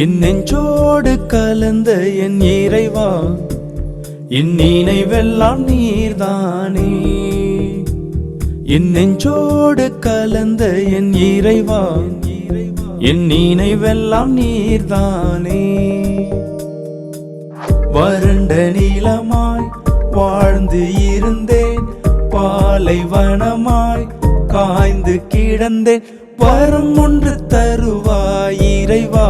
என் நெஞ்சோடு கலந்த என் இறைவா, என் நினைவெல்லாம் நீர்தானே. என் நெஞ்சோடு கலந்த என் இறைவா, என் நினைவெல்லாம் நீர்தானே. வறண்ட நீளமாய் வாழ்ந்து இருந்தேன், பாலைவனமாய் காய்ந்து கிடந்தேன். வரம் ஒன்று தருவாய் இறைவா,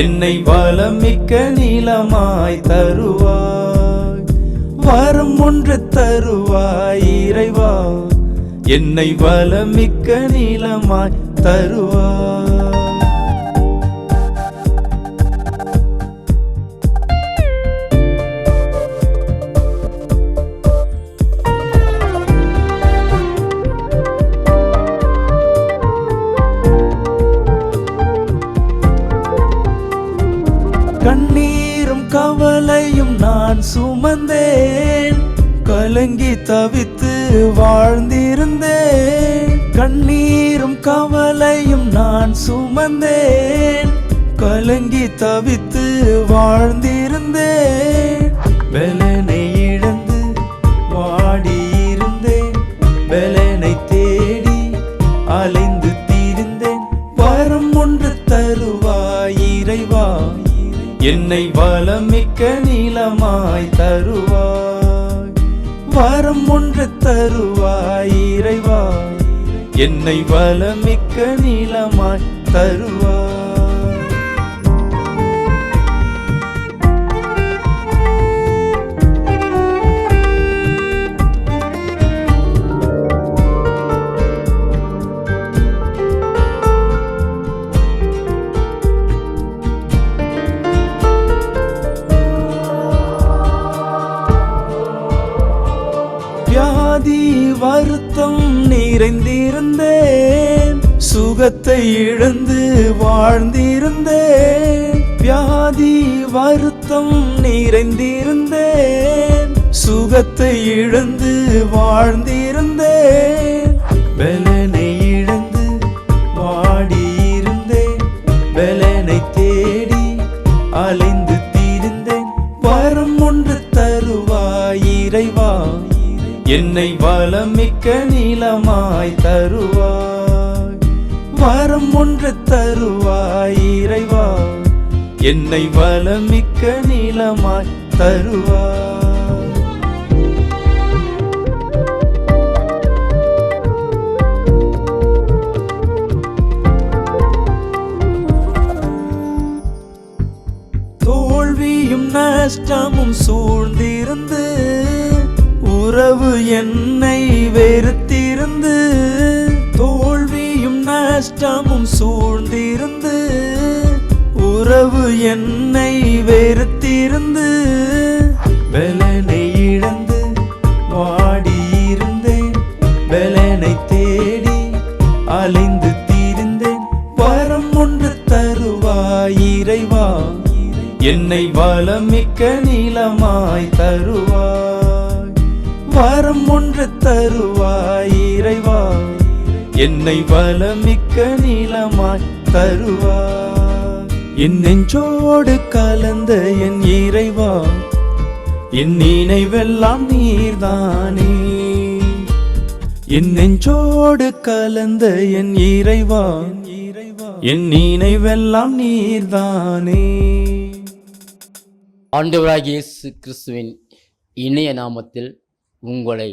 என்னை வளமிக்க நீளமாய் தருவாய். வரம் ஒன்று தருவாய் இறைவா, என்னை வளமிக்க நீளமாய் தருவாய். கண்ணீரும் கவலையும் நான் சுமந்தேன், கலங்கி தவித்து வாழ்ந்திருந்தேன். கண்ணீரும் கவலையும் நான் சுமந்தேன், கலங்கி தவித்து வாழ்ந்திருந்தேன். பலனை இழந்து வாடியிருந்தேன், பலனை தேடி அலைந்து திரிந்தேன். வரம் ஒன்று தருவாய் இறைவா, என்னை வளமிக்க நீளமாய் தருவாய். வரம் ஒன்று தருவாய் இறைவா, என்னை வளமிக்க நீளமாய் தருவாய். வியாதி வருத்தம் நிறைந்திருந்தேன், சுகத்தை இழந்து வாழ்ந்திருந்தேன். வியாதி வருத்தம் நிறைந்திருந்தேன், சுகத்தை இழந்து வாழ்ந்திருந்தேன். பலனை இழந்து வாடியிருந்தேன், பலனை தேடி அலைந்து திரிந்தேன். வரம் ஒன்று தருவாய் இறைவா, என்னை வளமிக்க நீளமாய் தருவாய். வரம் ஒன்று தருவாய் இறைவா, என்னை வளமிக்க நீளமாய் தருவாய். தோல்வியும் நஷ்டமும் சூழ்ந்திருந்து, உறவு என்னை வெறுத்திருந்து. தோல்வியும் நஷ்டமும் சூழ்ந்திருந்து, உறவு என்னை வெறுத்திருந்து. பலனை இழந்து வாடியிருந்தேன், பலனை தேடி அலைந்து திரிந்தேன். வரம் ஒன்று தருவாய் இறைவா, என்னை வளமிக்க நீளமாய் தருவாய். வரம் ஒன்று தருவாய் இறைவா, என்னை வளமிக்க நீளமாய் தருவாய். என் நெஞ்சோடு கலந்த என் இறைவா, என் நினைவெல்லாம் நீர்தானே. என் நெஞ்சோடு கலந்த என் இறைவா, என் நினைவெல்லாம் நீர்தானே. ஆண்டவராகிய இயேசு கிறிஸ்துவின் இணைய நாமத்தில் உங்களை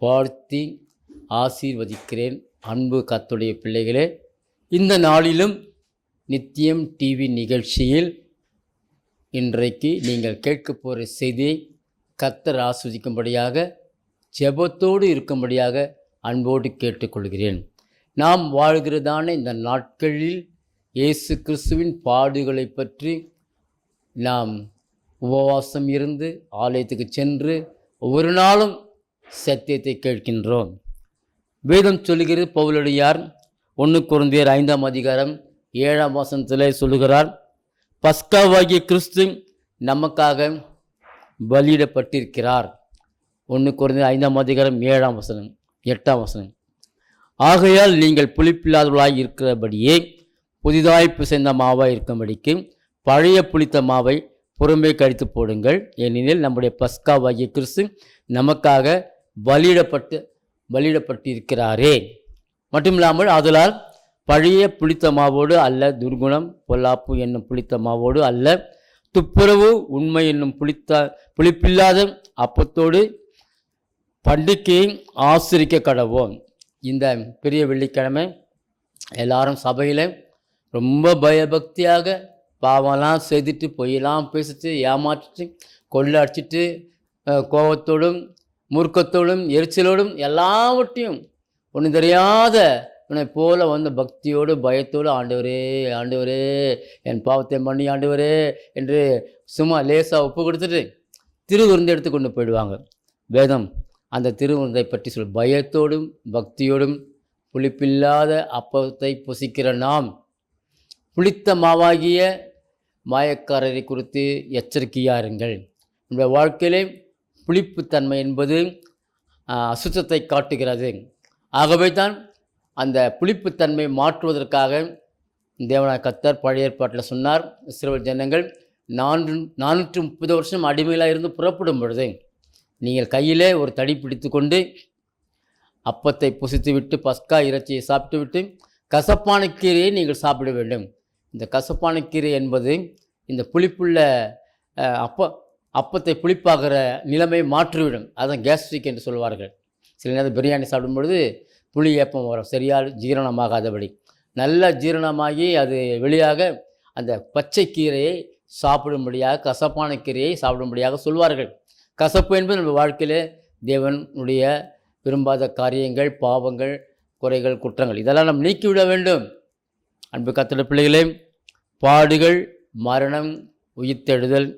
வாழ்த்தி ஆசீர்வதிக்கிறேன். அன்பு கர்த்தருடைய பிள்ளைகளே, இந்த நாளிலும் நித்தியம் டிவி நிகழ்ச்சியில் இன்றைக்கு நீங்கள் கேட்க போகிற செய்தியை கர்த்தர் ஆஸ்வதிக்கும்படியாக ஜெபத்தோடு இருக்கும்படியாக அன்போடு கேட்டுக்கொள்கிறேன். நாம் வாழ்கிறதான இந்த நாட்களில் இயேசு கிறிஸ்துவின் பாடுகளை பற்றி நாம் உபவாசம் இருந்து ஆலயத்துக்கு சென்று ஒவ்வொரு நாளும் சத்தியத்தை கேட்கின்றோம். வேதம் சொல்லுகிறது, பவுலடியார் 1 கொரிந்தியர் 5ஆம் அதிகாரம் 7ஆம் வசனத்திலே சொல்லுகிறார், பஸ்காவாகிய கிறிஸ்து நமக்காக பலியிடப்பட்டிருக்கிறார். 1 கொரிந்தியர் 5ஆம் அதிகாரம் 7ஆம் வசனம் 8ஆம் வசனம். ஆகையால் நீங்கள் புளிப்பில்லாதவர்களாய் இருக்கிறபடியே புதிதாய் பிசைந்த மாவாய் இருக்கும்படிக்கு பழைய புளித்த மாவை புறம்பே கழித்து போடுங்கள். ஏனெனில் நம்முடைய பஸ்காவாகிய கிறிஸ்து நமக்காக பலியிடப்பட்டிருக்கிறாரே. மட்டுமில்லாமல் ஆதலால் பழைய புளித்த மாவோடு அல்ல, துர்குணம் பொல்லாப்பு என்னும் புளித்த மாவோடு அல்ல, துப்புரவு உண்மை என்னும் புளிப்பில்லாத அப்பத்தோடு பண்டிகையை ஆசிரிக்க கடவோம். இந்த பெரிய வெள்ளிக்கிழமை எல்லாரும் சபையில் ரொம்ப பயபக்தியாக பாவம்லாம் செய்துட்டு பொய்யெல்லாம் பேசிட்டு ஏமாற்றிட்டு கொள்ளை அடிச்சிட்டு கோபத்தோடும் மூர்க்கத்தோடும் எரிச்சலோடும் எல்லாவற்றையும் ஒன்று தெரியாத உன்னை போல வந்து பக்தியோடு பயத்தோடு ஆண்டவரே ஆண்டவரே என் பாவத்தை பண்ணி ஆண்டவரே என்று சும்மா லேசாக ஒப்பு கொடுத்துட்டு திருவிருந்து எடுத்து கொண்டு போயிடுவாங்க. வேதம் அந்த திருவிருந்தை பற்றி சொல். பயத்தோடும் பக்தியோடும் புளிப்பில்லாத அப்பத்தை புசிக்கிற நாம் புளித்த மாவாகிய மாயக்காரரை குறித்து எச்சரிக்கையாருங்கள். நம்முடைய வாழ்க்கையிலே புளிப்புத்தன்மை என்பது அசுத்தத்தை காட்டுகிறது. ஆகவே தான் அந்த புளிப்புத்தன்மை மாற்றுவதற்காக தேவனாய கர்த்தர் பழைய ஏற்பாட்டில் சொன்னார். இஸ்ரவேல் ஜனங்கள் 430 வருஷம் அடிமையிலாக இருந்து புறப்படும் பொழுது நீங்கள் கையிலே ஒரு தடி பிடித்து கொண்டு அப்பத்தை புசித்துவிட்டு பஸ்கா இறைச்சியை சாப்பிட்டுவிட்டு கசப்பான கீரையை நீங்கள் சாப்பிட வேண்டும். இந்த கசப்பான கீரை என்பது இந்த புளிப்புள்ள அப்பத்தை புளிப்பாகிற நிலைமை மாற்றிவிடும். அதுதான் கேஸ்ட்ரிக் என்று சொல்வார்கள். சில நேரம் பிரியாணி சாப்பிடும் பொழுது புளி ஏப்பம் வரும், சரியாக ஜீரணமாகாதபடி. நல்ல ஜீரணமாகி அது வெளியாக அந்த பச்சை கீரையை சாப்பிடும்படியாக, கசப்பான கீரையை சாப்பிடும்படியாக சொல்வார்கள். கசப்பு என்பது நம்ம வாழ்க்கையில் தேவனுடைய விரும்பாத காரியங்கள், பாவங்கள், குறைகள், குற்றங்கள் இதெல்லாம் நாம் நீக்கிவிட வேண்டும். அன்பு கர்த்தருடைய பிள்ளைகளே, பாடுகள், மரணம், உயிர்த்தெழுதல்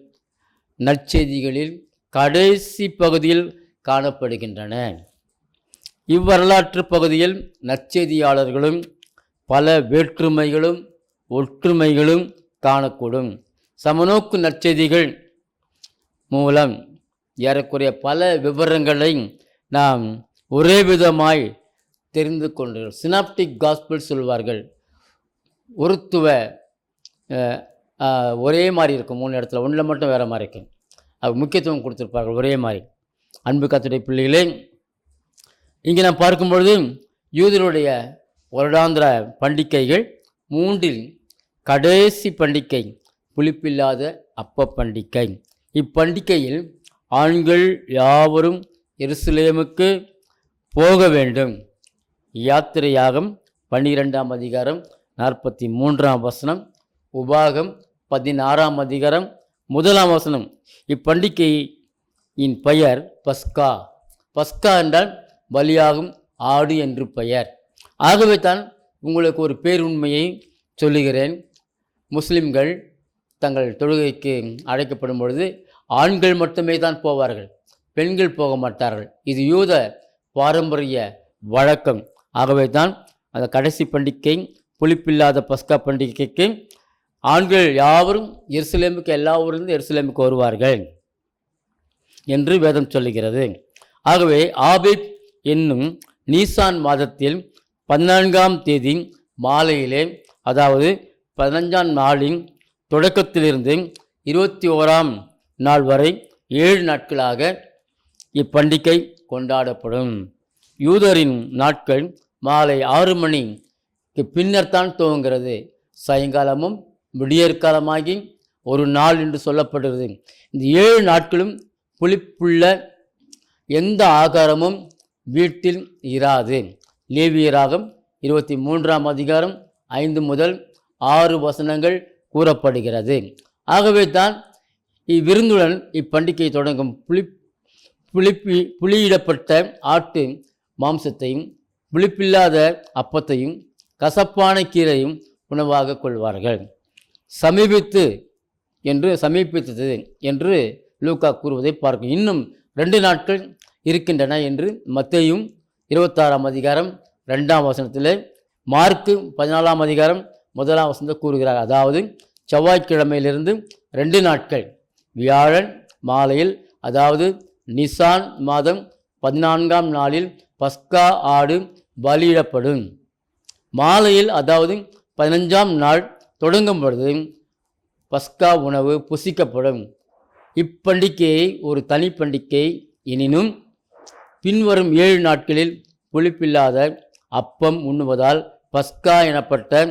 நற்செய்திகளில் கடைசி பகுதியில் காணப்படுகின்றன. இவ்வரலாற்று பகுதியில் நற்செய்தியாளர்களும் பல வேற்றுமைகளும் ஒற்றுமைகளும் காணக்கூடும். சமநோக்கு நற்செய்திகள் மூலம் ஏறக்குறைய பல விவரங்களை நாம் ஒரே விதமாய் தெரிந்து கொண்டோம். சினாப்டிக் காஸ்பிள் சொல்வார்கள். ஒருத்துவ ஒரே மாதிரி இருக்கும். 3 இடத்துல ஒன்றில் மட்டும் வேறு மாதிரி இருக்கும். அது முக்கியத்துவம் கொடுத்துருப்பார்கள் ஒரே மாதிரி. அன்பு கர்த்தருடைய பிள்ளைகளே, இங்கே நாம் பார்க்கும்பொழுது யூதருடைய வருடாந்திர பண்டிகைகள் 3இல் கடைசி பண்டிகை புளிப்பில்லாத அப்ப பண்டிகை. இப்பண்டிகையில் ஆண்கள் யாவரும் எருசலேமுக்கு போக வேண்டும். யாத்திரையாகம் 12ஆம் அதிகாரம் 43ஆம் வசனம், உபாகம் 16ஆம் அதிகாரம் 1ஆம் வசனம். இப்பண்டிகையின் பெயர் பஸ்கா. பஸ்கா என்றால் பலியாகும் ஆடு என்று பெயர். ஆகவே தான் உங்களுக்கு ஒரு பேருண்மையை சொல்லுகிறேன். முஸ்லிம்கள் தங்கள் தொழுகைக்கு அழைக்கப்படும் பொழுது ஆண்கள் மட்டுமே தான் போவார்கள், பெண்கள் போக மாட்டார்கள். இது யூத பாரம்பரிய வழக்கம். ஆகவே தான் அந்த கடைசி பண்டிகை புளிப்பில்லாத பஸ்கா பண்டிகைக்கு ஆண்கள் யாவரும் எருசலேமுக்கு, எல்லா ஊரிலிருந்து எருசலேமுக்கு வருவார்கள் என்று வேதம் சொல்லுகிறது. ஆகவே ஆபீப் என்னும் நீசான் மாதத்தில் 14ஆம் தேதி மாலையிலே, அதாவது 15ஆம் நாளின் தொடக்கத்திலிருந்து 21ஆம் நாள் வரை 7 நாட்களாக இப்பண்டிகை கொண்டாடப்படும். யூதரின் நாட்கள் மாலை 6 மணிக்கு பின்னர் தான் துவங்கிறது. சாயங்காலமும் விடியற்காலமாகி ஒரு நாள் என்று சொல்லப்படுகிறது. இந்த 7 நாட்களும் புளிப்புள்ள எந்த ஆகாரமும் வீட்டில் இராது. லேவியராகம் 23ஆம் அதிகாரம் 5 முதல் 6 வசனங்கள் கூறப்படுகிறது. ஆகவே தான் இவ்விருந்துடன் இப்பண்டிகை தொடங்கும். புளியிடப்பட்ட ஆட்டு மாம்சத்தையும் புளிப்பில்லாத அப்பத்தையும் கசப்பான கீரையும் உணவாக கொள்வார்கள். சமீபித்தது என்று லூக்கா கூறுவதை பார்க்கும். இன்னும் 2 நாட்கள் இருக்கின்றன என்று மத்தேயும் 26ஆம் அதிகாரம் 2ஆம் வசனத்தில், மார்க்கு 14ஆம் அதிகாரம் 1ஆம் வசனத்தில் கூறுகிறார். அதாவது செவ்வாய்க்கிழமையிலிருந்து 2 நாட்கள், வியாழன் மாலையில், அதாவது நிசான் மாதம் 14ஆம் நாளில் பஸ்கா ஆடு பலியிடப்படும். மாலையில், அதாவது 15ஆம் நாள் தொடங்கும் பொழுது பஸ்கா உணவு புசிக்கப்படும். இப்பண்டிகையை ஒரு தனி பண்டிகை எனினும் பின்வரும் 7 நாட்களில் புளிப்பில்லாத அப்பம் உண்ணுவதால் பஸ்கா எனப்பட்ட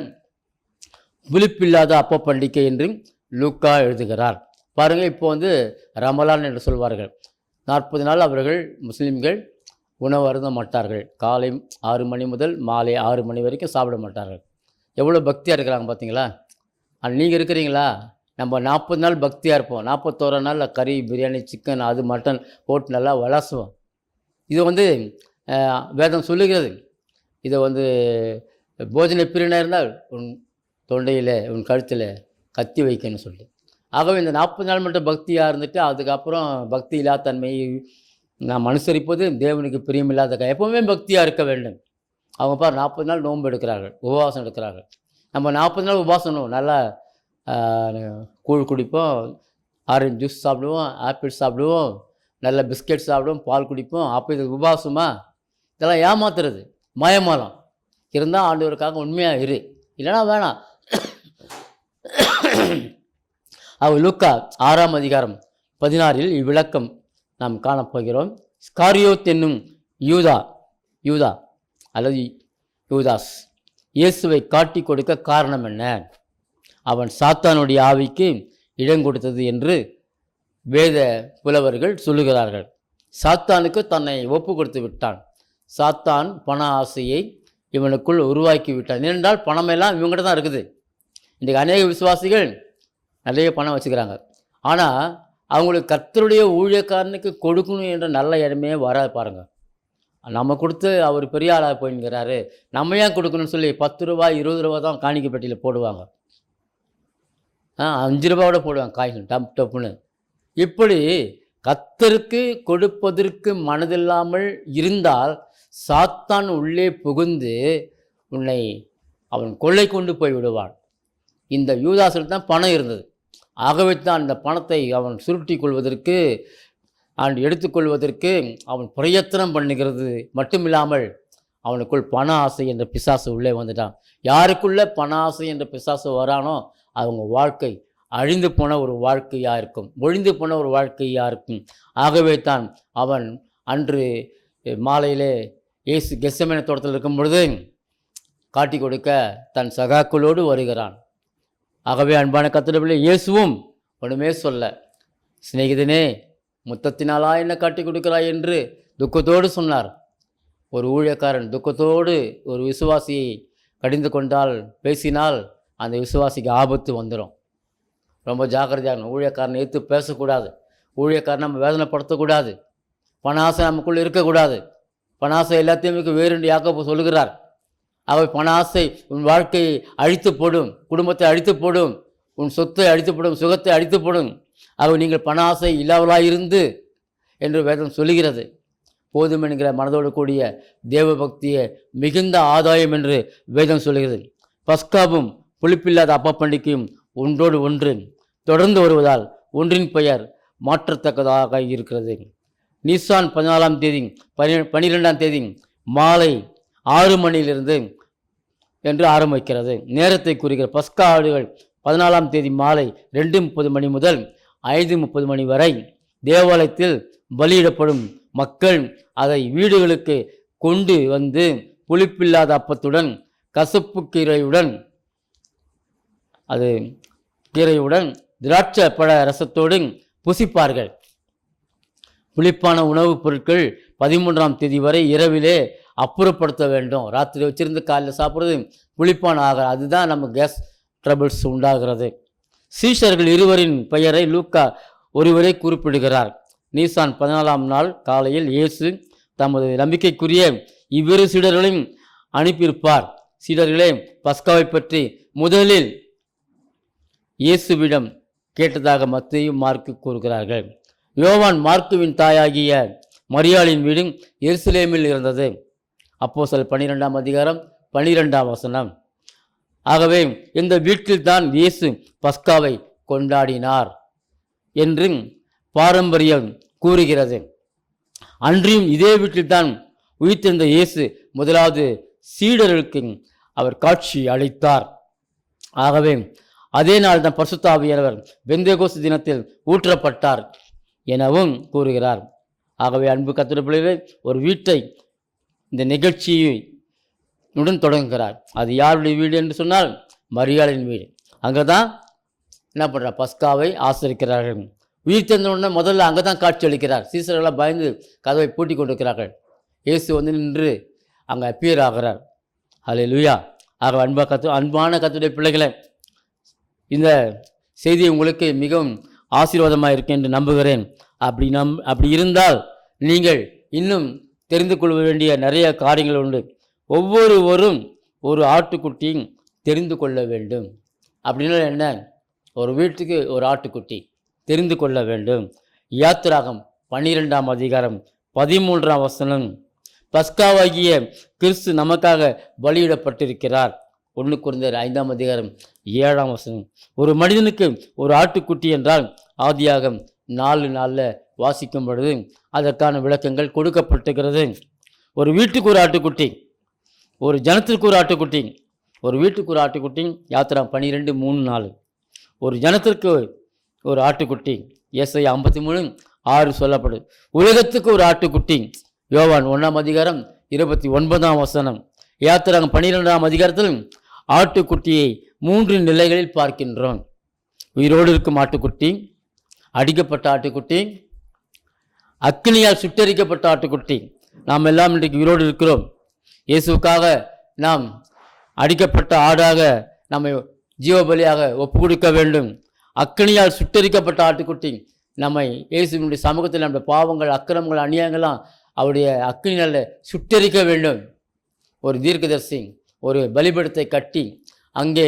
புளிப்பில்லாத அப்ப பண்டிகை என்று லூக்கா எழுதுகிறார். பாருங்கள், இப்போ ரமலான் என்று சொல்வார்கள். 40 நாள் அவர்கள் முஸ்லீம்கள் உணவு அருந்த மாட்டார்கள். காலை 6 மணி முதல் மாலை 6 மணி வரைக்கும் சாப்பிட மாட்டார்கள். எவ்வளோ பக்தியாக இருக்கிறாங்க பார்த்தீங்களா? நீங்கள் இருக்கிறீங்களா? நம்ம 40 நாள் பக்தியாக இருப்போம். 41 நாளில் கறி, பிரியாணி, சிக்கன், அது மட்டன் போட்டு நல்லா வளசுவோம். இது வேதம் சொல்லுகிறது. இதை போஜன பிரியனாக இருந்தால் உன் தொண்டையில் உன் கழுத்தில் கத்தி வைக்கணும்னு சொல்லி. ஆகவே இந்த 40 நாள் மட்டும் பக்தியாக இருந்துட்டு அதுக்கப்புறம் பக்தி இல்லாத தன்மையை நாம் அனுசரிப்பது தேவனுக்கு பிரியமில்லாத. எப்போவுமே பக்தியாக இருக்க வேண்டும். அவங்க 40 நாள் நோன்பு எடுக்கிறார்கள், உபவாசம் எடுக்கிறார்கள். நம்ம 40 நாள் உபவாசம் நல்லா கூழ் குடிப்போம், ஆரஞ்சு ஜூஸ் சாப்பிடுவோம், ஆப்பிள் சாப்பிடுவோம், நல்ல பிஸ்கெட் சாப்பிடுவோம், பால் குடிப்போம். அப்போ இது உபவாசமா? இதெல்லாம் ஏமாத்துறது, மயமாலம். இருந்தால் ஆண்டவருக்காக உண்மையாக இரு, இல்லைனா வேணாம். அவர் லூக்கா 6ஆம் அதிகாரம் 16 இவ்விளக்கம் நாம் காணப்போகிறோம். ஸ்காரியோத் என்னும் யூதா அல்லது யூதாஸ் இயேசுவை காட்டி கொடுக்க காரணம் என்ன? அவன் சாத்தானுடைய ஆவிக்கு இடம் கொடுத்தது என்று வேத புலவர்கள் சொல்லுகிறார்கள். சாத்தானுக்கு தன்னை ஒப்பு கொடுத்து விட்டான். சாத்தான் பண ஆசையை இவனுக்குள் உருவாக்கி விட்டான். ஏனென்றால் பணமெல்லாம் இவங்ககிட்ட தான் இருக்குது. இன்றைக்கு அநேக விசுவாசிகள் நிறைய பணம் வச்சுக்கிறாங்க. ஆனால் அவங்களுக்கு கர்த்தருடைய ஊழியக்காரனுக்கு கொடுக்கணும் என்ற நல்ல இடமே வராது. பாருங்கள், நம்ம கொடுத்து அவர் பெரிய ஆளாக போயின்கிறாரு, நம்ம ஏன் கொடுக்கணும்னு சொல்லி 10 ரூபா 20 ரூபா தான் காணிக்கை பெட்டியில் போடுவாங்க. 5 ரூபாவோட போடுவாங்க காயின் டப்புன்னு. இப்படி கர்த்தருக்கு கொடுப்பதற்கு மனதில்லாமல் இருந்தால் சாத்தான் உள்ளே புகுந்து உன்னை அவன் கொள்ளை கொண்டு போய் விடுவான். இந்த யூதாஸில் தான் பணம் இருந்தது. ஆகவே தான் அந்த பணத்தை அவன் சுருட்டி கொள்வதற்கு எடுத்துக்கொள்வதற்கு அவன் பிரயத்தனம் பண்ணுகிறது மட்டுமில்லாமல் அவனுக்குள் பண ஆசை என்ற பிசாசு உள்ளே வந்துட்டான். யாருக்குள்ளே பண ஆசை என்ற பிசாசு வரானோ அவங்க வாழ்க்கை அழிந்து போன ஒரு வாழ்க்கையாக இருக்கும், ஒழிந்து போன ஒரு வாழ்க்கையாக இருக்கும். ஆகவே தான் அவன் அன்று மாலையிலே இயேசு கெத்செமனே தோட்டத்தில் இருக்கும் பொழுது காட்டி கொடுக்க தன் சகாக்களோடு வருகிறான். ஆகவே அன்பான கர்த்தருடைய இயேசுவும் ஒன்றுமே சொல்ல, சிநேகிதனே முத்தத்தினாலா என்ன காட்டி கொடுக்கிறாய் என்று துக்கத்தோடு சொன்னார். ஒரு ஊழியக்காரன் துக்கத்தோடு ஒரு விசுவாசியை கடிந்து கொண்டால் பேசினால் அந்த விசுவாசிக்கு ஆபத்து வந்துடும். ரொம்ப ஜாக்கிரதையாக ஊழியக்காரனை எடுத்து பேசக்கூடாது. ஊழியக்காரனை நம்ம வேதனைப்படுத்தக்கூடாது. பணாசை நமக்குள்ளே இருக்கக்கூடாது. பணாசை எல்லாத்தையுமே வேறுண்டு யாக்கோபு சொல்லுகிறார். அவை பணாசை உன் வாழ்க்கையை அழித்து போடும், குடும்பத்தை அழித்து போடும், உன் சொத்தை அழித்து போடும், சுகத்தை அழித்து போடும். அவை நீங்கள் பணாசை இல்லாமலாயிருந்து என்று வேதம் சொல்லுகிறது. போதும் என்கிற மனதோடு கூடிய தேவ பக்தியை மிகுந்த ஆதாயம் என்று வேதம் சொல்லுகிறது. பஸ்காவும் புளிப்பில்லாத அப்ப பண்டிகையும் ஒன்றோடு ஒன்று தொடர்ந்து வருவதால் ஒன்றின் பெயர் மாற்றத்தக்கதாக இருக்கிறது. நீசான் 14ஆம் தேதி 12ஆம் தேதி மாலை 6 மணியிலிருந்து என்று ஆரம்பிக்கிறது. நேரத்தை குறிக்கிற பஸ்கா ஆடுகள் 14ஆம் தேதி மாலை 2:30 மணி முதல் 5:30 மணி வரை தேவாலயத்தில் பலியிடப்படும். மக்கள் அதை வீடுகளுக்கு கொண்டு வந்து புளிப்பில்லாத அப்பத்துடன் கசப்பு கீரையுடன் திராட்சை பழ ரசத்தோடு புசிப்பார்கள். புளிப்பான உணவுப் பொருட்கள் 13ஆம் தேதி வரை இரவிலே அப்புறப்படுத்த வேண்டும். ராத்திரி வச்சிருந்து காலையில் சாப்பிட்றது புளிப்பான ஆகாரம், அதுதான் நம்ம கேஸ் ட்ரபிள்ஸ் உண்டாகிறது. சீஷர்கள் இருவரின் பெயரை லூக்கா ஒருவரை குறிப்பிடுகிறார். நீசான் 14ஆம் நாள் காலையில் இயேசு தமது நம்பிக்கைக்குரிய இவ்விரு சீடர்களையும் அனுப்பியிருப்பார். சீடர்களே பஸ்காவை பற்றி முதலில் இயேசுவிடம் கேட்டதாக மத்தேயு மார்க்கு கூறுகிறார்கள். யோவான் மார்க்குவின் தாயாகிய மரியாளின் வீடு எருசலேமில் இருந்தது. அப்போஸ்தலர் 12ஆம் அதிகாரம் 12ஆம் வசனம். ஆகவே இந்த வீட்டில் தான் இயேசு பஸ்காவை கொண்டாடினார் என்று பாரம்பரியம் கூறுகிறது. அன்றியும் இதே வீட்டில் தான் உயிர்த்தெழுந்த இயேசு முதலாவது சீடர்களுக்கு அவர் காட்சி அளித்தார். ஆகவே அதே நாள் தான் பரிசுத்த ஆவியானவர் பெந்தேகோஸ்து தினத்தில் ஊற்றப்பட்டார் எனவும் கூறுகிறார். ஆகவே அன்பு கர்த்தருடைய பிள்ளைகளே, ஒரு வீட்டை இந்த நிகழ்ச்சியுடன் தொடங்குகிறார். அது யாருடைய வீடு என்று சொன்னால் மரியாளின் வீடு. அங்கே தான் என்ன பண்ணுறார், பஸ்காவை ஆசரிக்கிறார்கள். உயிர் தெரிந்தவுடனே முதல்ல அங்கே தான் காட்சி அளிக்கிறார். சீசர்களாக பயந்து கதவை பூட்டி கொண்டிருக்கிறார்கள். இயேசு வந்து நின்று அங்கே அப்பியர் ஆகிறார். ஹல்லேலூயா. ஆக அன்பான கர்த்தருடைய பிள்ளைகளை, இந்த செய்தி உங்களுக்கு மிகவும் ஆசீர்வாதமாக இருக்கு என்று நம்புகிறேன். அப்படி இருந்தால் நீங்கள் இன்னும் தெரிந்து கொள்ள வேண்டிய நிறைய காரியங்கள் உண்டு. ஒவ்வொருவரும் ஒரு ஆட்டுக்குட்டியும் தெரிந்து கொள்ள வேண்டும். அப்படின்னா என்ன? ஒரு வீட்டுக்கு ஒரு ஆட்டுக்குட்டி தெரிந்து கொள்ள வேண்டும். யாத்திராகம் 12ஆம் அதிகாரம் 13ஆம் வசனம், பஸ்காவாகிய கிறிஸ்து நமக்காக பலியிடப்பட்டிருக்கிறார். 1 கொரிந்தியர் 5ஆம் அதிகாரம் 7ஆம் வசனம். ஒரு மனிதனுக்கு ஒரு ஆட்டுக்குட்டி என்றால் ஆதியாகம் 4:4 வாசிக்கும் பொழுது அதற்கான விளக்கங்கள் கொடுக்கப்பட்டிருக்கிறது. ஒரு வீட்டுக்கு ஒரு ஆட்டுக்குட்டி, ஒரு ஜனத்திற்கு ஒரு ஆட்டுக்குட்டி. ஒரு வீட்டுக்கு ஒரு ஆட்டுக்குட்டி யாத்திராகம் 12:3-4. ஒரு ஜனத்திற்கு ஒரு ஆட்டுக்குட்டி ஏசாயா 53:6 சொல்லப்படுது. உலகத்துக்கு ஒரு ஆட்டுக்குட்டி யோவான் 1ஆம் அதிகாரம் 29ஆம் வசனம். யாத்திராகம் 12ஆம் அதிகாரத்தில் ஆட்டுக்குட்டியை 3 நிலைகளில் பார்க்கின்றோம். உயிரோடு இருக்கும் ஆட்டுக்குட்டி, அடிக்கப்பட்ட ஆட்டுக்குட்டி, அக்கினியால் சுட்டரிக்கப்பட்ட ஆட்டுக்குட்டி. நாம் எல்லாம் இன்றைக்கு உயிரோடு இருக்கிறோம். இயேசுக்காக நாம் அடிக்கப்பட்ட ஆடாக நம்மை ஜீவபலியாக ஒப்பு கொடுக்க வேண்டும். அக்கினியால் சுட்டரிக்கப்பட்ட ஆட்டுக்குட்டி நம்மை இயேசுவினுடைய சமூகத்தில் நம்முடைய பாவங்கள், அக்கிரமங்கள், அநியாயங்கள்லாம் அவருடைய அக்கினியால் சுட்டரிக்க வேண்டும். ஒரு தீர்க்கதரிசி ஒரு பலிபீடத்தை கட்டி அங்கே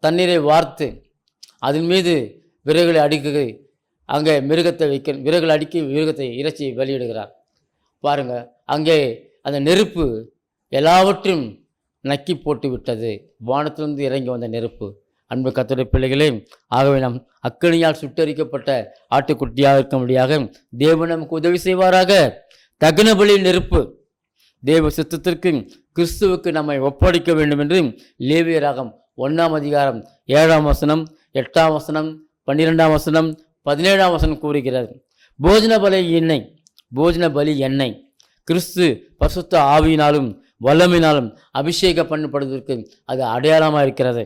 தண்ணீரை வார்த்து அதன் மீது விறகுகளை அடுக்கி அங்கே மிருகத்தை விறகுகள் அடுக்கி மிருகத்தை இறைச்சி வெளியிடுகிறார். பாருங்கள், அங்கே அந்த நெருப்பு எல்லாவற்றையும் நக்கி போட்டு விட்டது. வானத்திலிருந்து இறங்கி வந்த நெருப்பு. அன்பு கர்த்தருடைய பிள்ளைகளே, ஆகவே நாம் அக்கினியால் சுட்டரிக்கப்பட்ட ஆட்டுக்குட்டியாக இருக்கும்படியாக தேவன் நமக்கு உதவி செய்வாராக. தகன பலி நெருப்பு தேவ சித்தத்திற்கு கிறிஸ்துவுக்கு நம்மை ஒப்படைக்க வேண்டும் என்று லேவியராகம் 1ஆம் அதிகாரம் 7ஆம் வசனம், 8ஆம் வசனம், 12ஆம் வசனம், 17ஆம் வசனம் கூறுகிறது. போஜன பலி எண்ணெய் கிறிஸ்து பரிசுத்த ஆவியினாலும் வல்லமையினாலும் அபிஷேகம் பண்ணப்படுவதற்கு அது அடையாளமாக இருக்கிறது.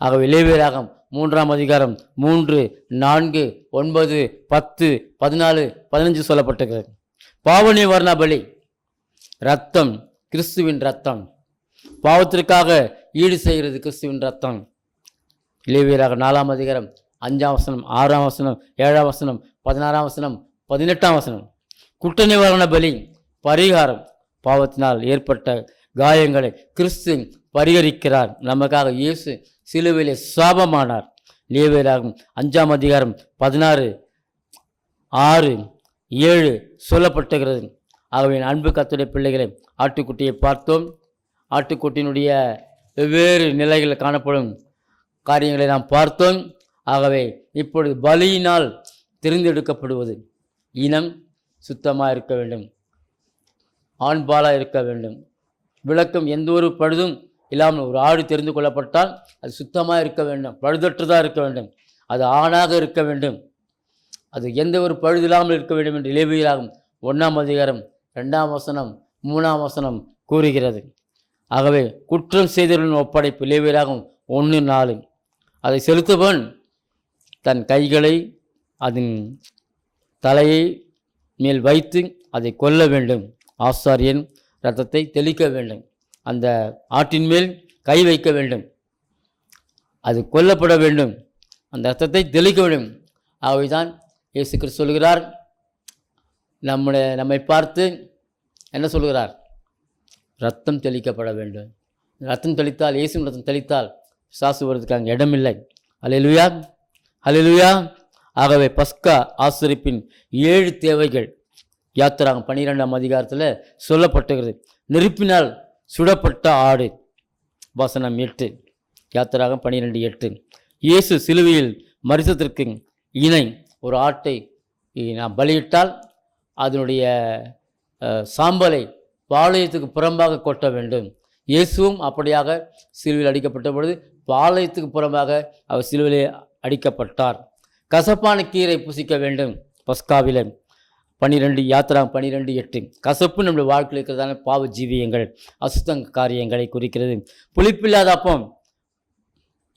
ஆகவே லேவியராகம் 3ஆம் அதிகாரம் 3, 4, 9, 10, 14, 15 சொல்லப்பட்டிருக்கிறது. பாவ நிவாரண பலி இரத்தம், கிறிஸ்துவின் இரத்தம். பாவத்திற்காக ஈடு செய்கிறது கிறிஸ்துவின் இரத்தம். லேவியராகம் 4ஆம் அதிகாரம் 5ஆம் வசனம், 6ஆம் வசனம், 7ஆம் வசனம், 16ஆம் வசனம், 18ஆம் வசனம். குற்ற நிவாரண பலி பரிகாரம். பாவத்தினால் ஏற்பட்ட காயங்களை கிறிஸ்து பரிகரிக்கிறார். நமக்காக இயேசு சிலுவையிலே சாபமானார். லேவியராகம் 5ஆம் அதிகாரம் 16, 6, 7 சொல்லப்பட்டுகிறது. ஆகவே அன்பு கர்த்தருடைய பிள்ளைகளை, ஆட்டுக்குட்டியை பார்த்தோம். ஆட்டுக்குட்டியினுடைய வெவ்வேறு நிலைகளில் காணப்படும் காரியங்களை நாம் பார்த்தோம். ஆகவே இப்பொழுது பலியினால் தெரிந்தெடுக்கப்படுவது இனம் சுத்தமாக இருக்க வேண்டும், ஆண்பாலாக இருக்க வேண்டும். விளக்கம், எந்த ஒரு பழுதும் இல்லாமல் ஒரு ஆடு தெரிந்து கொள்ளப்பட்டால் அது சுத்தமாக இருக்க வேண்டும், பழுதற்றதாக இருக்க வேண்டும், அது ஆணாக இருக்க வேண்டும், அது எந்த ஒரு பழுது இல்லாமல் இருக்க வேண்டும் என்று லேவியராகம் 1ஆம் அதிகாரம் 2ஆம் வசனம் 3ஆம் வசனம் கூறுகிறது. ஆகவே குற்றம் செய்தவர்களின் ஒப்படைப்பு லேவியராகம் 1:4. அதை செலுத்துபவன் தன் கைகளை அதன் தலையை மேல் வைத்து அதை கொல்ல வேண்டும். ஆசாரியன் இரத்தத்தை தெளிக்க வேண்டும். அந்த ஆட்டின் மேல் கை வைக்க வேண்டும். அது கொல்லப்பட வேண்டும். அந்த இரத்தத்தை தெளிக்க வேண்டும். ஆகவேதான் இயேசு கிறிஸ்து சொல்கிறார், நம்மை பார்த்து என்ன சொல்கிறார்? ரத்தம் தெளிக்கப்பட வேண்டும். ரத்தம் தெளித்தால், இயேசு ரத்தம் தெளித்தால் சாசு வருவதற்கு அங்கே இடமில்லை. அல்லேலூயா, அல்லேலூயா. ஆகவே பஸ்கா ஆசரிப்பின் 7 தேவைகள் யாத்திராகம் 12ஆம் அதிகாரத்தில் சொல்லப்பட்டுகிறது. நெருப்பினால் சுடப்பட்ட ஆடு வசனம் 8, யாத்திராகம் 12:8. இயேசு சிலுவையில் மரித்ததற்கு இணை ஒரு ஆட்டை நாம் பலியிட்டால் அதனுடைய சாம்பலை பாளையத்துக்கு புறம்பாக கொட்ட வேண்டும். இயேசுவும் அப்படியாக சிலுவையில் அடிக்கப்பட்ட பொழுது பாளையத்துக்கு புறமாக அவர் சிலுவையிலே அடிக்கப்பட்டார். கசப்பான கீரை புசிக்க வேண்டும். பஸ்காவிலே 12 யாத்திரா 12:8 கசப்பு நம்முடைய வாழ்க்கையில் இருக்கிறதான பாவ ஜீவியங்கள் அசுத்த காரியங்களை குறிக்கிறது. புளிப்பில்லாத அப்பம்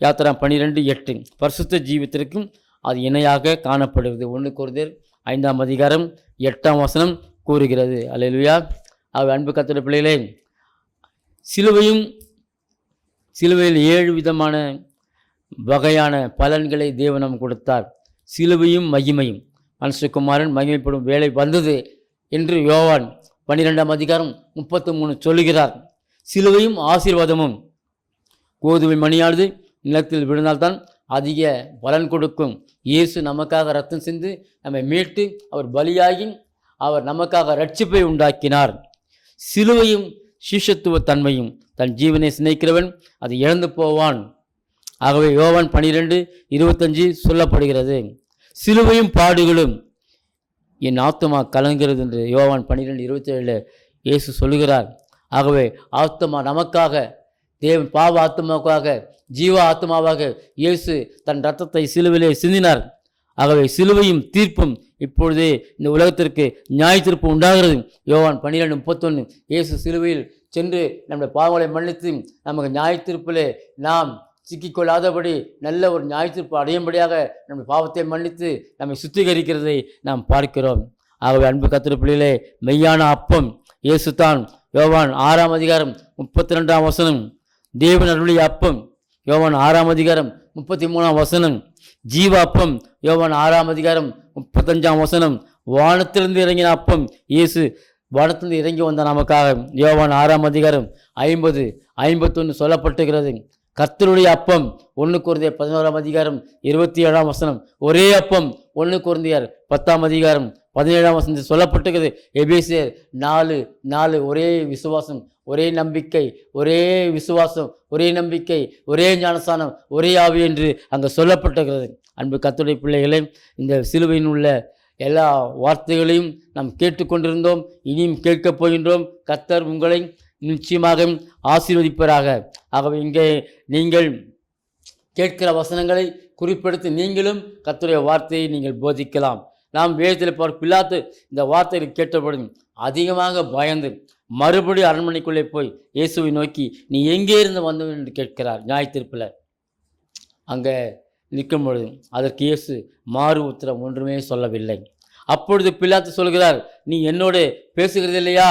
யாத்திரா 12:8 பரிசுத்த ஜீவித்திற்கும் அது இணையாக காணப்படுகிறது. 1 கொரிந்தியர் 5ஆம் அதிகாரம் 8ஆம் வசனம் கூறுகிறது. அல்லேலூயா. அன்பு கர்த்தருடைய பிள்ளைகளே, சிலுவையில் 7 விதமான வகையான பலன்களை தேவன் நமக்கு கொடுத்தார். சிலுவையும் மகிமையும், மனுஷகுமாரன் மகிமைப்படும் வேலை வந்தது என்று யோவான் 12ஆம் அதிகாரம் 33 சொல்லுகிறார். சிலுவையும் ஆசீர்வாதமும், கோதுமை மணியானது நிலத்தில் விழுந்தால்தான் அதிக பலன் கொடுக்கும். இயேசு நமக்காக ரத்தம் சிந்து நம்மை மீட்டு அவர் பலியாகி அவர் நமக்காக ரட்சிப்பை உண்டாக்கினார். சிலுவையும் சீஷத்துவ தன்மையும், தன் ஜீவனை சிநேகிக்கிறவன் அதை இழந்து போவான். ஆகவே யோவான் 12:25 சொல்லப்படுகிறது. சிலுவையும் பாடுகளும், என் ஆத்துமா கலங்கிறது என்று யோவான் 12:27 இயேசு சொல்லுகிறார். ஆகவே ஆத்துமா நமக்காக, தேவன் பாவ ஆத்மாவுக்காக, ஜீவ ஆத்மாவாக இயேசு தன் இரத்தத்தை சிலுவையிலே சிந்தினார். ஆகவே சிலுவையும் தீர்ப்பும் இப்பொழுதே இந்த உலகத்திற்கு நியாய தீர்ப்பு உண்டாகிறது. யோவான் 12:31 இயேசு சிலுவையில் சென்று நம்முடைய பாவங்களை மன்னித்து நமக்கு நியாய தீர்ப்பிலே நாம் சிக்கிக்கொள்ளாதபடி நல்ல ஒரு நியாய தீர்ப்பு அடையும்படியாக நம்முடைய பாவத்தை மன்னித்து நம்மை சுத்திகரிக்கிறதை நாம் பார்க்கிறோம். ஆகவே அன்பு கர்த்தருடைய பிள்ளைகளே, மெய்யான அப்பம் இயேசு தான். யோவான் 6ஆம் அதிகாரம் 32ஆம் வசனம் தேவன் அருளிய அப்பம். யோவான் 6ஆம் அதிகாரம் 33ஆம் வசனம் ஜீவ அப்பம். யோவான் 6ஆம் அதிகாரம் 35ஆம் வசனம் வானத்திலிருந்து இறங்கின அப்பம். இயேசு வானத்திலிருந்து இறங்கி வந்த நமக்காக. யோவான் 6ஆம் அதிகாரம் 50-51 சொல்லப்பட்டுகிறது. கர்த்தருடைய அப்பம் 1 கொரிந்தியர் 11ஆம் அதிகாரம் 27ஆம் வசனம். ஒரே அப்பம் 1 கொரிந்தியர் 10ஆம் அதிகாரம் 17ஆம் வசனத்தில் சொல்லப்பட்டுகிறது. எபேசியர் 4:4 ஒரே விசுவாசம், ஒரே நம்பிக்கை, ஒரே விசுவாசம், ஒரே நம்பிக்கை, ஒரே ஞானஸ்தானம், ஒரே ஆவி என்று அங்கே சொல்லப்பட்டிருக்கிறது. அன்பு கர்த்தருடைய பிள்ளைகளே, இந்த சிலுவையில் உள்ள எல்லா வார்த்தைகளையும் நாம் கேட்டுக்கொண்டிருந்தோம், இனியும் கேட்கப் போகின்றோம். கர்த்தர் உங்களை நிச்சயமாக ஆசீர்வதிப்பராக. ஆகவே இங்கே நீங்கள் கேட்கிற வசனங்களை குறிப்பெடுத்து நீங்களும் கர்த்தருடைய வார்த்தையை நீங்கள் போதிக்கலாம். நாம் வேதத்தில் பிலாத்து இந்த வார்த்தையை கேட்டபொழுது அதிகமாக பயந்து மறுபடியும் அரண்மனைக்குள்ளே போய் இயேசுவை நோக்கி நீ எங்கே இருந்து வந்தவன் என்று கேட்கிறார். நியாய தீர்ப்பில் அங்கே நிற்கும் பொழுது அதற்கு இயேசு மாறு உத்தரம் ஒன்றுமே சொல்லவில்லை. அப்பொழுது பிலாத்து சொல்கிறார், நீ என்னோடு பேசுகிறது இல்லையா?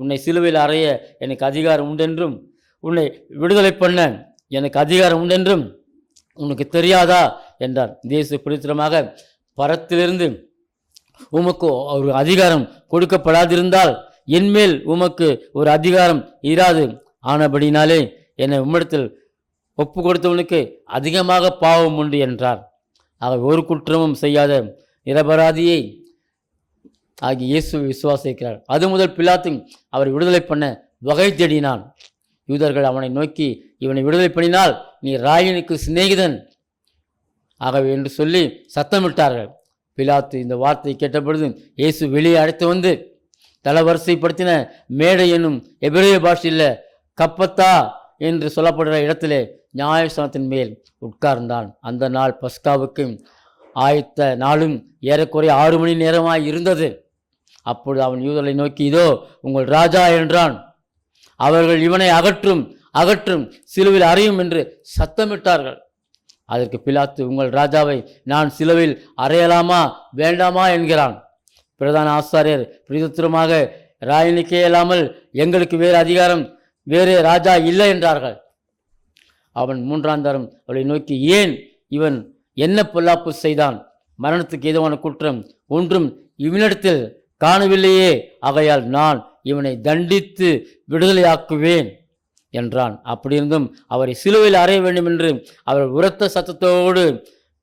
உன்னை சிலுவையில் அறைய எனக்கு அதிகாரம் உண்டென்றும், உன்னை விடுதலை பண்ண எனக்கு அதிகாரம் உண்டென்றும் உனக்கு தெரியாதா என்றார். இயேசு பிடித்தமாக, பரத்திலிருந்து உமக்கு ஒரு அதிகாரம் கொடுக்கப்படாதிருந்தால் என்மேல் உமக்கு ஒரு அதிகாரம் இராது. ஆனபடினாலே என்னை உம்மிடத்தில் ஒப்பு கொடுத்தவனுக்கு அதிகமாக பாவம் உண்டு என்றார். அவர் ஒரு குற்றமும் செய்யாத நிரபராதியை ஆகிய இயேசுவை விசுவாசிக்கிறார். அது முதல் பிலாத்து அவரை விடுதலை பண்ண வகை தேடினான். யூதர்கள் அவனை நோக்கி, இவனை விடுதலை பண்ணினால் நீ ராயனுக்கு சிநேகிதன் ஆகவே என்று சொல்லி சத்தமிட்டார்கள். பிலாத்து இந்த வார்த்தையை கேட்டபொழுது இயேசு வெளியே அழைத்து வந்து தளவரிசைப்படுத்தின மேடை என்னும் எபிரேய பாஷையில் கப்பத்தா என்று சொல்லப்படுகிற இடத்திலே நியாயஸ்தானத்தின் மேல் உட்கார்ந்தான். அந்த நாள் பஸ்காவுக்கு ஆயத்த நாளும் ஏறக்குறைய 6 மணி நேரமாய் இருந்தது. அப்பொழுது அவன் யூதர்களை நோக்கி, இதோ உங்கள் ராஜா என்றான். அவர்கள் இவனை அகற்றும் அகற்றும் சிலுவையில் அறையும் என்று சத்தமிட்டார்கள். அதற்கு பிலாத்து, உங்கள் ராஜாவை நான் சிலுவையில் அறையலாமா வேண்டாமா என்கிறான். பிரதான ஆசாரியர் பிரதித்திரமாக, ராயனுக்கே இல்லாமல் எங்களுக்கு வேறு அதிகாரம், வேறு ராஜா இல்லை என்றார்கள். அவன் 3ஆம் தரம் அவளை நோக்கி, ஏன் இவன் என்ன பொல்லாப்பு செய்தான்? மரணத்துக்கு ஏதுவான குற்றம் ஒன்றும் இவனிடத்தில் காணவில்லையே. ஆகையால் நான் இவனை தண்டித்து விடுதலையாக்குவேன் என்றான். அப்படியிருந்தும் அவரை சிலுவையில் அறைய வேண்டும் என்று அவர் உரத்த சத்தத்தோடு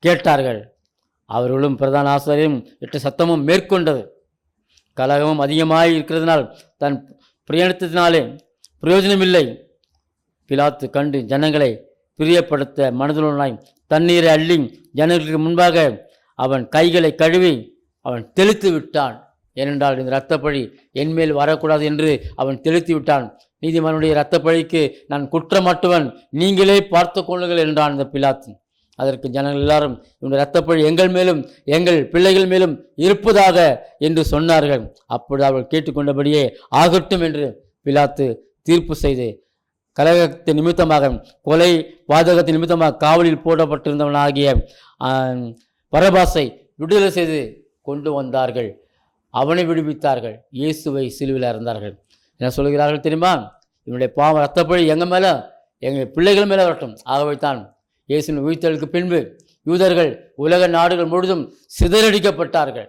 கேட்டார்கள். அவர்களும் பிரதான ஆசாரியரும் இட்ட சத்தமும் மேற்கொண்டது. கலகமும் அதிகமாக இருக்கிறதுனால் தன் பிரயாணத்தினாலே பிரயோஜனமில்லை. பிலாத்து கண்டு ஜனங்களை பிரியப்படுத்த மனதுள்ளனாய் தண்ணீரை அள்ளி ஜனங்களுக்கு முன்பாக அவன் கைகளை கழுவி அவன் தெளித்து விட்டான். ஏனென்றால் இந்த இரத்தப்பழி என்மேல் வரக்கூடாது என்று அவன் தெளித்து விட்டான். நீதிமானுடைய இரத்த பழிக்கு நான் குற்றமற்றவன், நீங்களே பார்த்து கொள்ளுங்கள் என்றான் இந்த பிலாத்து. அதற்கு ஜனங்கள் எல்லாரும் இவனுடைய இரத்தப்பழி எங்கள் மேலும் எங்கள் பிள்ளைகள் மேலும் இருப்பதாக என்று சொன்னார்கள். அப்பொழுது அவர்கள் கேட்டுக்கொண்டபடியே ஆகட்டும் என்று பிலாத்து தீர்ப்பு செய்து கலகத்தின் நிமித்தமாக, கொலை பாதகத்தின் நிமித்தமாக காவலில் போடப்பட்டிருந்தவனாகிய பரபாசை விடுதலை செய்து கொண்டு வந்தார்கள். அவனை விடுவித்தார்கள். இயேசுவை சிலுவையில் அறைந்தார்கள். என்ன சொல்கிறார்கள் தெரியுமா? இவனுடைய பாவம் இரத்தப்பழி எங்கள் மேலே எங்கள் பிள்ளைகள் மேலே வரட்டும். ஆகவே தான் இயேசுவின் உயிர்த்தெழுக்கு பின்பு யூதர்கள் உலக நாடுகள் முழுதும் சிதறடிக்கப்பட்டார்கள்.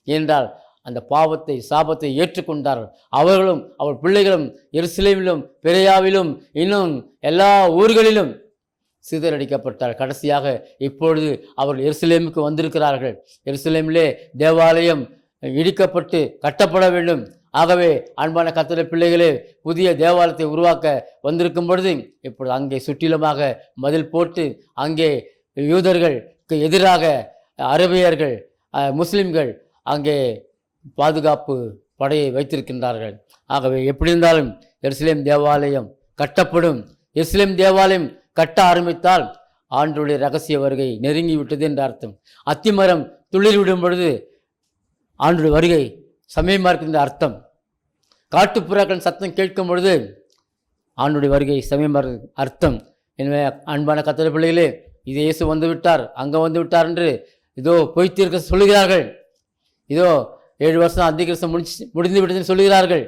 ஏனென்றால் அந்த பாவத்தை சாபத்தை ஏற்றுக்கொண்டார்கள். அவர்களும் அவர் பிள்ளைகளும் எருசலேமிலும் பெரியாவிலும் இன்னும் எல்லா ஊர்களிலும் சிதறடிக்கப்பட்டார். கடைசியாக இப்பொழுது அவர்கள் எருசலேமுக்கு வந்திருக்கிறார்கள். எருசலேமிலே தேவாலயம் இடிக்கப்பட்டு கட்டப்பட வேண்டும். ஆகவே அன்பான கர்த்தருடைய பிள்ளைகளே, புதிய தேவாலயத்தை உருவாக்க வந்திருக்கும் பொழுது இப்பொழுது அங்கே சுற்றிலுமாக மதில் போட்டு அங்கே யூதர்களுக்கு எதிராக அரபியர்கள் முஸ்லிம்கள் அங்கே பாதுகாப்பு படையை வைத்திருக்கின்றார்கள். ஆகவே எப்படி இருந்தாலும் எருசலேம் தேவாலயம் கட்டப்படும். எருசலேம் தேவாலயம் கட்ட ஆரம்பித்தால் ஆண்டவருடைய ரகசிய வருகை நெருங்கி விட்டது என்ற அர்த்தம். அத்திமரம் துளிர்விடும் பொழுது ஆண்டவருடைய வருகை சமயமாக இருக்கின்ற அர்த்தம். காட்டுப்புறாக்களின் சத்தம் கேட்கும் பொழுது ஆண்டவருடைய வருகை சமயமாக அர்த்தம். எனவே அன்பான கர்த்தருடைய பிள்ளைகளே, இது இயேசு வந்து விட்டார், அங்கே வந்து விட்டார் என்று இதோ பொய்த்தீர்க்க சொல்லுகிறார்கள். இதோ 7 வருஷம் அந்திகிறிஸ்து முடிந்து விட்டதுன்னு சொல்லுகிறார்கள்.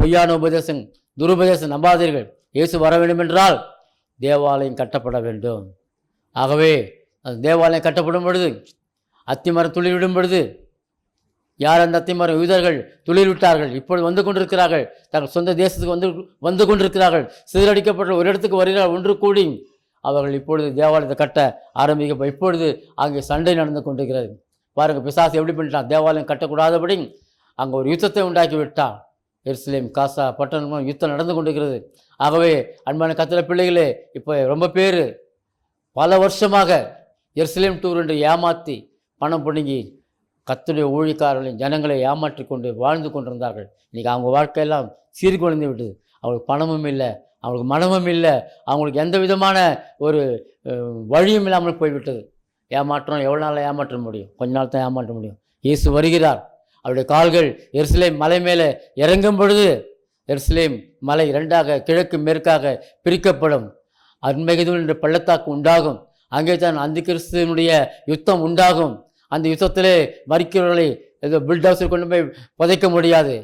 பொய்யான உபதேசம், துருபதேசம் நம்பாதீர்கள். இயேசு வர வேண்டும் என்றால் தேவாலயம் கட்டப்பட வேண்டும். ஆகவே அந்த தேவாலயம் கட்டப்படும் பொழுது, அத்திமரம் துளிர்விடும் பொழுது, யார் அந்த அத்திமரம்? யூதர்கள் துளிர் விட்டார்கள். இப்பொழுது வந்து கொண்டிருக்கிறார்கள். தங்கள் சொந்த தேசத்துக்கு வந்து கொண்டிருக்கிறார்கள். சிதறடிக்கப்பட்ட ஒரு இடத்துக்கு வருகிறார்கள் ஒன்று கூடி. அவர்கள் இப்பொழுது தேவாலயத்தை கட்ட ஆரம்பிக்க இப்பொழுது அங்கே சண்டை நடந்து கொண்டிருக்கிறது. பாருங்கள், பிசாசு எப்படி பண்ணிட்டான்? தேவாலயம் கட்டக்கூடாதபடி அங்கே ஒரு யுத்தத்தை உண்டாக்கி விட்டான். எருசலேம் காசா பட்டணம் யுத்தம் நடந்து கொண்டிருக்கிறது. ஆகவே அன்பான கர்த்தருடைய பிள்ளைகளே, இப்போ ரொம்ப பேர் பல வருஷமாக எருசலேம் டூர் என்று ஏமாற்றி பணம் பிடுங்கி கர்த்தருடைய ஊழியக்காரர்களையும் ஜனங்களை ஏமாற்றி கொண்டு வாழ்ந்து கொண்டிருந்தார்கள். இன்றைக்கி அவங்க வாழ்க்கையெல்லாம் சீர்குலைந்து விட்டது. அவங்களுக்கு பணமும் இல்லை, அவங்களுக்கு மனமும் இல்லை, அவங்களுக்கு எந்த விதமான ஒரு வழியும் இல்லாமல் போய்விட்டது. ஏமாற்றம் எவ்வளோ நாள் ஏமாற்ற முடியும்? கொஞ்ச நாள் தான் ஏமாற்ற முடியும். இயேசு வருகிறார். அவருடைய கால்கள் எருசலேம் மலை மேலே இறங்கும் பொழுது எருசலேம் மலை 2ஆக கிழக்கு மேற்காக பிரிக்கப்படும். அர்மகெதோன் என்ற பள்ளத்தாக்கு உண்டாகும். அங்கே தான் அந்திகிறிஸ்துவினுடைய யுத்தம் உண்டாகும். அந்த யுத்தத்திலே மரிக்கிறவர்களை ஏதோ பில்டவுஸில் கொண்டு போய் புதைக்க முடியாது.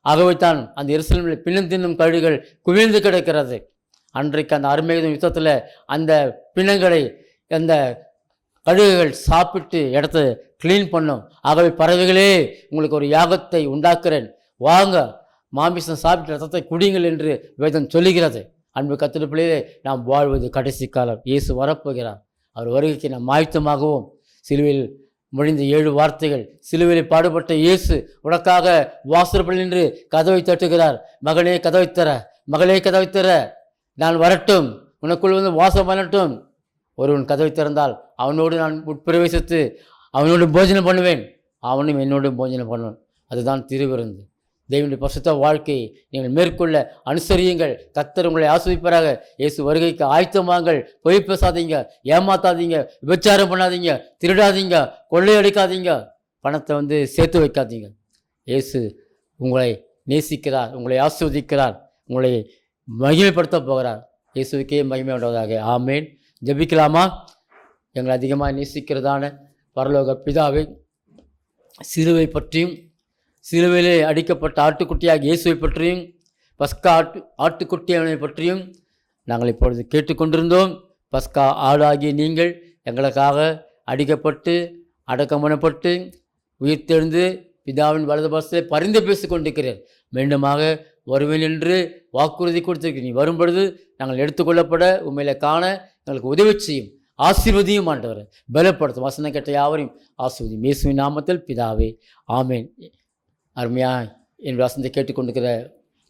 ஆகவே தான் அந்த எருசலேமில் பிணம் தின்னும் கழுகுகள் குவிழ்ந்து கிடக்கிறது. அன்றைக்கு அந்த அர்மகெதோன் யுத்தத்தில் அந்த பிணங்களை அந்த கழுகுகள் சாப்பிட்டு இடத்த க்ளீன் பண்ணும். ஆகவே பறவைகளே, உங்களுக்கு ஒரு யாகத்தை உண்டாக்குறேன், வாங்க, மாமிசம் சாப்பிட்டு ரத்தத்தை குடிங்கள் என்று வேதம் சொல்லுகிறது. அன்பு கர்த்தருடைய பிள்ளைகளே, நாம் வாழ்வது கடைசி காலம். இயேசு வரப்போகிறார். அவர் வருகைக்கு நாம் ஆயத்தமாகவும், சிலுவையில் மொழிந்த 7 வார்த்தைகள், சிலுவையில் பாடுபட்ட இயேசு உனக்காக வாசற்படியில் நின்று கதவை தட்டுகிறார். மகனே கதவை தர, மகளே கதவை தர, நான் வரட்டும், உனக்குள் வந்து வாசம் பண்ணட்டும். ஒருவன் கதவை திறந்தால் அவனோடு நான் உட்பிரவேசித்து அவனோடு போஜனம் பண்ணுவேன், அவனும் என்னோடு போஜனம் பண்ணுவேன். அதுதான் திருவிருந்து. தேவனுடைய பரிசுத்த வாழ்க்கையை நீங்கள் மேற்கொள்ள அனுசரியுங்கள். கர்த்தர் உங்களை ஆசீர்வதிப்பாராக. இயேசு வருகைக்கு ஆயத்தமாங்கள். பொய் பேசாதீங்க, ஏமாத்தாதீங்க, விபச்சாரம் பண்ணாதீங்க, திருடாதீங்க, கொள்ளையடிக்காதீங்க, பணத்தை சேர்த்து வைக்காதீங்க. இயேசு உங்களை நேசிக்கிறார், உங்களை ஆசீர்வதிக்கிறார், உங்களை மகிமைப்படுத்த போகிறார். இயேசுக்கே மகிமை உண்டாவதாக. ஆமேன். ஜெபிக்கலாமா? எங்களை அதிகமாக நேசிக்கிறதான பரலோக பிதாவே, சிலுவை பற்றியும் சிலுவையிலே அடிக்கப்பட்ட ஆட்டுக்குட்டியாக இயேசுவை பற்றியும் பஸ்கா ஆட்டுக்குட்டியவனை பற்றியும் நாங்கள் இப்பொழுது கேட்டுக்கொண்டிருந்தோம். பஸ்கா ஆடாகிய நீங்கள் எங்களுக்காக அடிக்கப்பட்டு அடக்கம் பண்ணப்பட்டு உயிர்த்தெழுந்து பிதாவின் வலது பாசத்தை பரிந்து பேசி கொண்டிருக்கிறேன். மீண்டுமாக வருவேன் என்று வாக்குறுதி கொடுத்திருக்கிறேன். நீ வரும்பொழுது நாங்கள் எடுத்துக்கொள்ளப்பட உண்மையில காண எங்களுக்கு உதவி செய்யும், ஆசீர்வதியும் ஆண்டவர் பலப்படுத்தும். வசனம் கேட்ட யாவரையும் ஆசீர்வதியும் இயேசுவின் நாமத்தில் பிதாவே, ஆமேன். அருமையாக என் வசனத்தை கேட்டுக்கொண்டிருக்கிற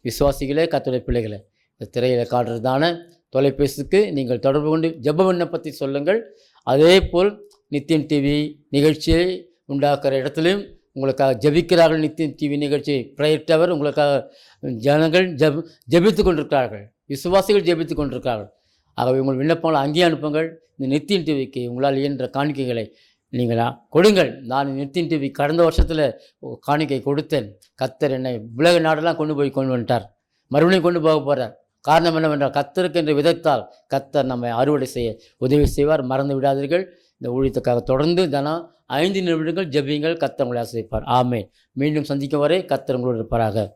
விசுவாசிகளே, கர்த்தருடைய பிள்ளைகளை, இந்த திரையில் காட்டுறதான தொலைபேசிக்கு நீங்கள் தொடர்பு கொண்டு ஜெப விண்ணப்பத்தை சொல்லுங்கள். அதே போல் நித்தியம் டிவி நிகழ்ச்சியை உண்டாக்குற இடத்துலையும் உங்களுக்காக ஜெபிக்கிறார்கள். நித்திய டிவி நிகழ்ச்சி ப்ரேயர் டவர் உங்களுக்காக ஜனங்கள் ஜெபித்து கொண்டிருக்கிறார்கள். விசுவாசிகள் ஜெபித்து கொண்டிருக்கிறார்கள். ஆகவே உங்கள் விண்ணப்பங்களை அங்கேயே அனுப்புங்கள். இந்த நித்திய டிவிக்கு உங்களால் இயன்ற காணிக்கைகளை நீங்கள் கொடுங்கள். நான் நித்திய டிவி கடந்த வருஷத்தில் காணிக்கை கொடுத்தேன். கர்த்தர் என்னை உலக நாடெல்லாம் கொண்டு வந்துட்டார். மறுபடியும் கொண்டு போக போகிறார். காரணம் என்னவென்றால் கர்த்தருக்கு என்று விதைத்தால் கர்த்தர் நம்மை அறுவடை செய்ய உதவி செய்வார். மறந்து விடாதீர்கள். இந்த ஊழியத்துக்காக தொடர்ந்து தினம் 5 நிமிடங்கள் ஜெபியுங்கள். கர்த்தர் உங்களை ஆசீர்வதிப்பார். ஆமென். மீண்டும் சந்திக்கும் வரை கர்த்தர் உங்களோடு இருப்பாராக.